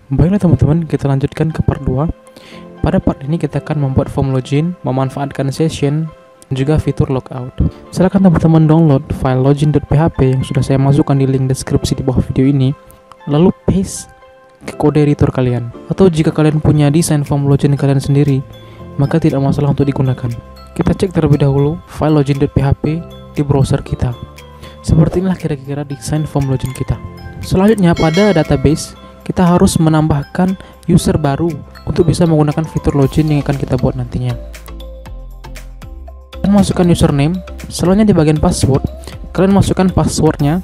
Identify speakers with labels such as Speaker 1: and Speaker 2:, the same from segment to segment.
Speaker 1: Baiklah teman-teman, kita lanjutkan ke part 2. Pada part ini kita akan membuat form login, memanfaatkan session, dan juga fitur logout. Silakan teman-teman download file login.php yang sudah saya masukkan di link deskripsi di bawah video ini, lalu paste ke kode editor kalian. Atau jika kalian punya desain form login kalian sendiri, maka tidak masalah untuk digunakan. Kita cek terlebih dahulu file login.php di browser kita. Seperti inilah kira-kira desain form login kita. Selanjutnya pada database, kita harus menambahkan user baru untuk bisa menggunakan fitur login yang akan kita buat nantinya. Kalian masukkan username, selanjutnya di bagian password, kalian masukkan passwordnya,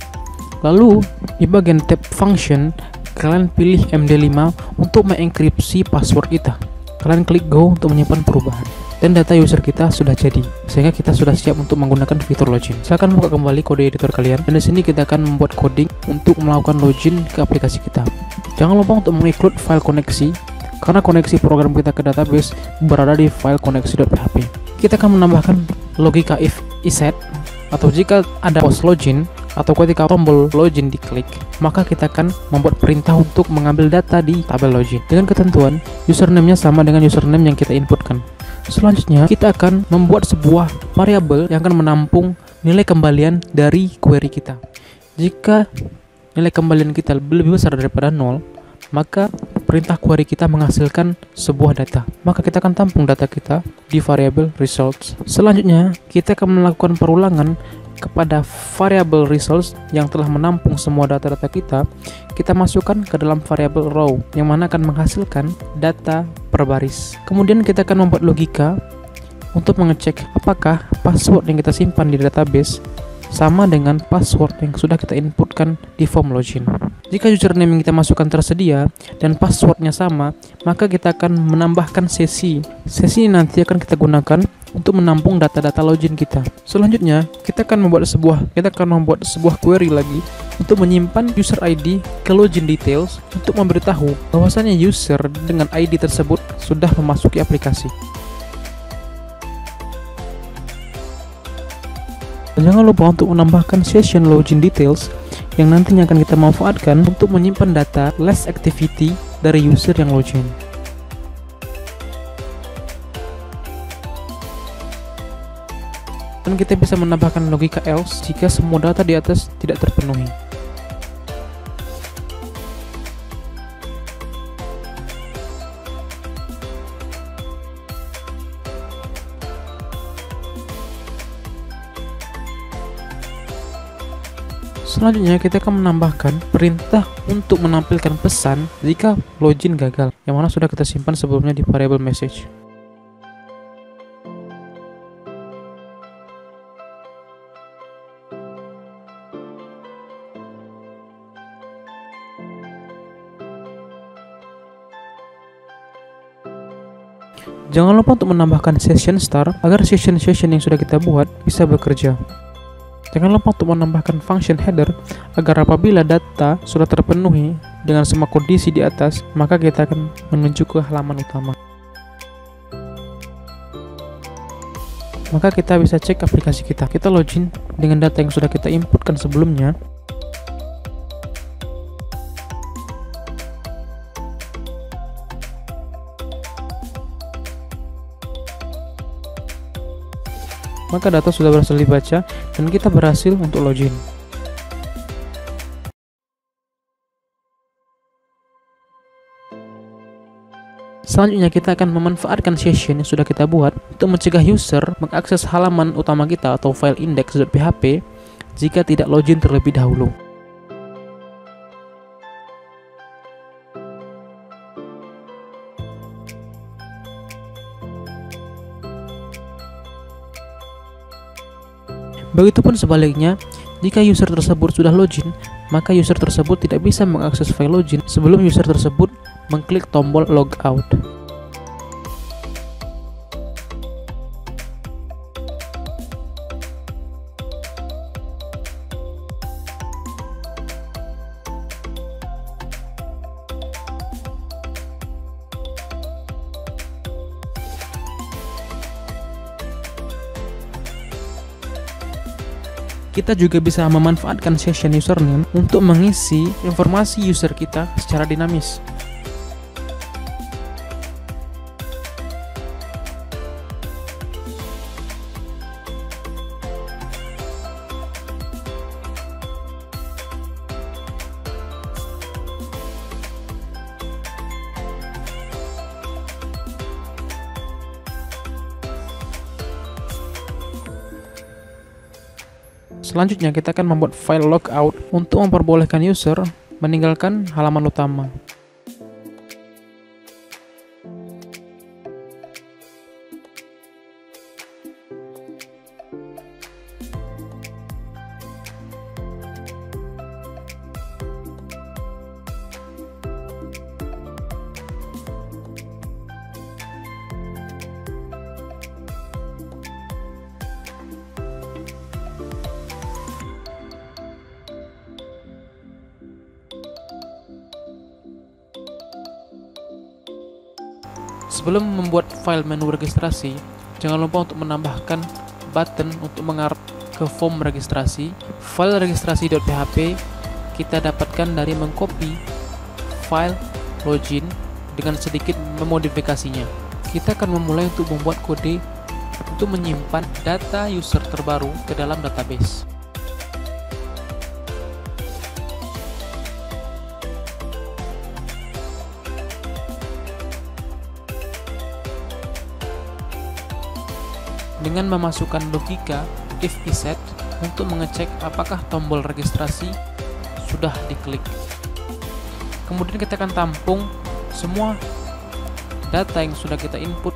Speaker 1: lalu di bagian tab function, kalian pilih MD5 untuk mengenkripsi password kita. Kalian klik go untuk menyimpan perubahan. Dan data user kita sudah jadi, sehingga kita sudah siap untuk menggunakan fitur login. Silakan buka kembali kode editor kalian, dan di sini kita akan membuat coding untuk melakukan login ke aplikasi kita. Jangan lupa untuk menginclude file koneksi, karena koneksi program kita ke database berada di file koneksi.php. Kita akan menambahkan logika if iset, atau jika ada post login atau ketika tombol login diklik, maka kita akan membuat perintah untuk mengambil data di tabel login dengan ketentuan username-nya sama dengan username yang kita inputkan. Selanjutnya, kita akan membuat sebuah variabel yang akan menampung nilai kembalian dari query kita. Jika nilai kembalian kita lebih besar daripada 0, maka perintah query kita menghasilkan sebuah data. Maka kita akan tampung data kita di variabel results. Selanjutnya, kita akan melakukan perulangan kepada variabel results yang telah menampung semua data-data kita masukkan ke dalam variabel row yang mana akan menghasilkan data per baris. Kemudian kita akan membuat logika untuk mengecek apakah password yang kita simpan di database sama dengan password yang sudah kita inputkan di form login. Jika username yang kita masukkan tersedia dan passwordnya sama, maka kita akan menambahkan sesi. Sesi ini nanti akan kita gunakan untuk menampung data-data login kita. Selanjutnya, kita akan membuat sebuah query lagi untuk menyimpan user ID ke login details untuk memberitahu bahwasanya user dengan ID tersebut sudah memasuki aplikasi. Dan jangan lupa untuk menambahkan session login details yang nantinya akan kita manfaatkan untuk menyimpan data last activity dari user yang login. Dan kita bisa menambahkan logika else jika semua data di atas tidak terpenuhi. Selanjutnya kita akan menambahkan perintah untuk menampilkan pesan jika login gagal, yang mana sudah kita simpan sebelumnya di variable message. Jangan lupa untuk menambahkan session start agar session-session yang sudah kita buat bisa bekerja. Jangan lupa untuk menambahkan function header agar apabila data sudah terpenuhi dengan semua kondisi di atas, maka kita akan menuju ke halaman utama. Maka kita bisa cek aplikasi kita. Kita login dengan data yang sudah kita inputkan sebelumnya. Maka data sudah berhasil dibaca dan kita berhasil untuk login. Selanjutnya kita akan memanfaatkan session yang sudah kita buat untuk mencegah user mengakses halaman utama kita atau file index.php jika tidak login terlebih dahulu. Begitupun sebaliknya, jika user tersebut sudah login, maka user tersebut tidak bisa mengakses file login sebelum user tersebut mengklik tombol logout. Kita juga bisa memanfaatkan session username untuk mengisi informasi user kita secara dinamis. Selanjutnya kita akan membuat file logout untuk memperbolehkan user meninggalkan halaman utama. Sebelum membuat file menu registrasi, jangan lupa untuk menambahkan button untuk mengarah ke form registrasi. File registrasi.php kita dapatkan dari mengcopy file login dengan sedikit memodifikasinya. Kita akan memulai untuk membuat kode untuk menyimpan data user terbaru ke dalam database. Dengan memasukkan logika if set untuk mengecek apakah tombol registrasi sudah diklik. Kemudian kita akan tampung semua data yang sudah kita input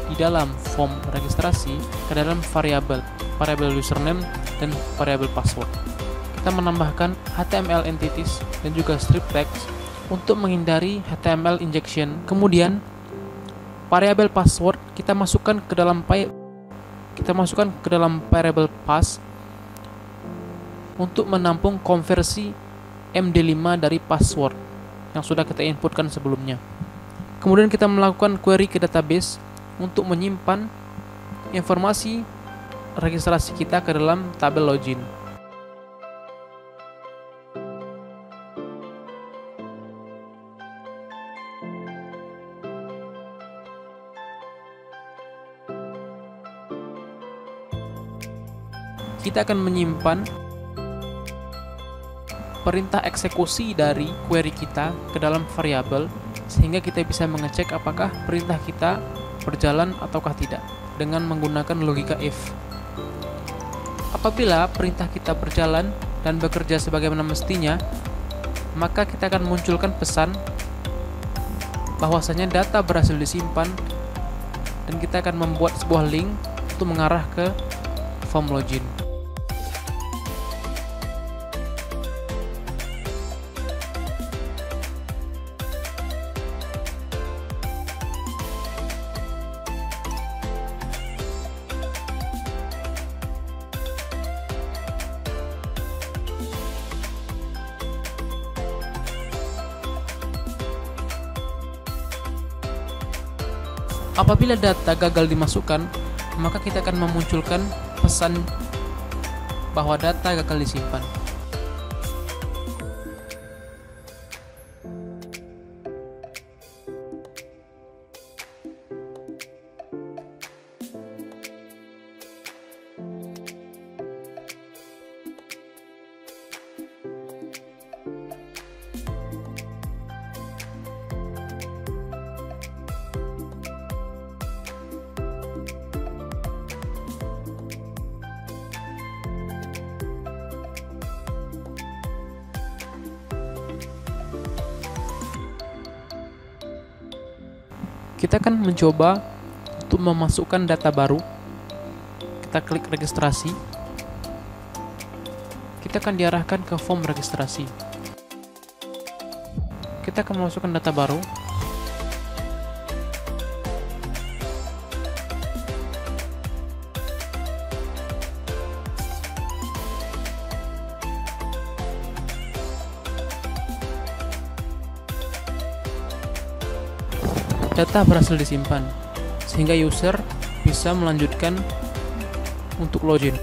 Speaker 1: di dalam form registrasi ke dalam variabel username dan variabel password. Kita menambahkan HTML entities dan juga strip text untuk menghindari HTML injection. Kemudian variabel password kita masukkan ke dalam variabel pass untuk menampung konversi MD5 dari password yang sudah kita inputkan sebelumnya. Kemudian kita melakukan query ke database untuk menyimpan informasi registrasi kita ke dalam tabel login. Kita akan menyimpan perintah eksekusi dari query kita ke dalam variabel sehingga kita bisa mengecek apakah perintah kita berjalan ataukah tidak dengan menggunakan logika if. Apabila perintah kita berjalan dan bekerja sebagaimana mestinya, maka kita akan munculkan pesan bahwasanya data berhasil disimpan dan kita akan membuat sebuah link untuk mengarah ke form login. Apabila data gagal dimasukkan, maka kita akan memunculkan pesan bahwa data gagal disimpan. Kita akan mencoba untuk memasukkan data baru. Kita klik registrasi. Kita akan diarahkan ke form registrasi. Kita akan memasukkan data baru. Data berhasil disimpan, sehingga user bisa melanjutkan untuk login.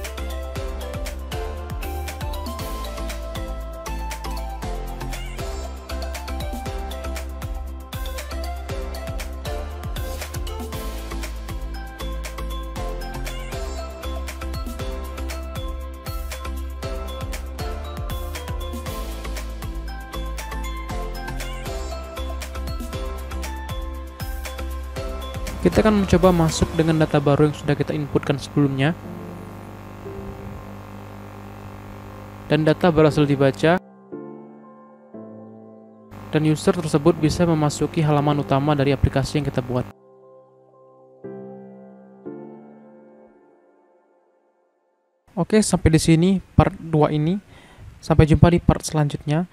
Speaker 1: Kita akan mencoba masuk dengan data baru yang sudah kita inputkan sebelumnya. dan data berhasil dibaca, dan user tersebut bisa memasuki halaman utama dari aplikasi yang kita buat. Oke, sampai di sini part 2 ini. Sampai jumpa di part selanjutnya.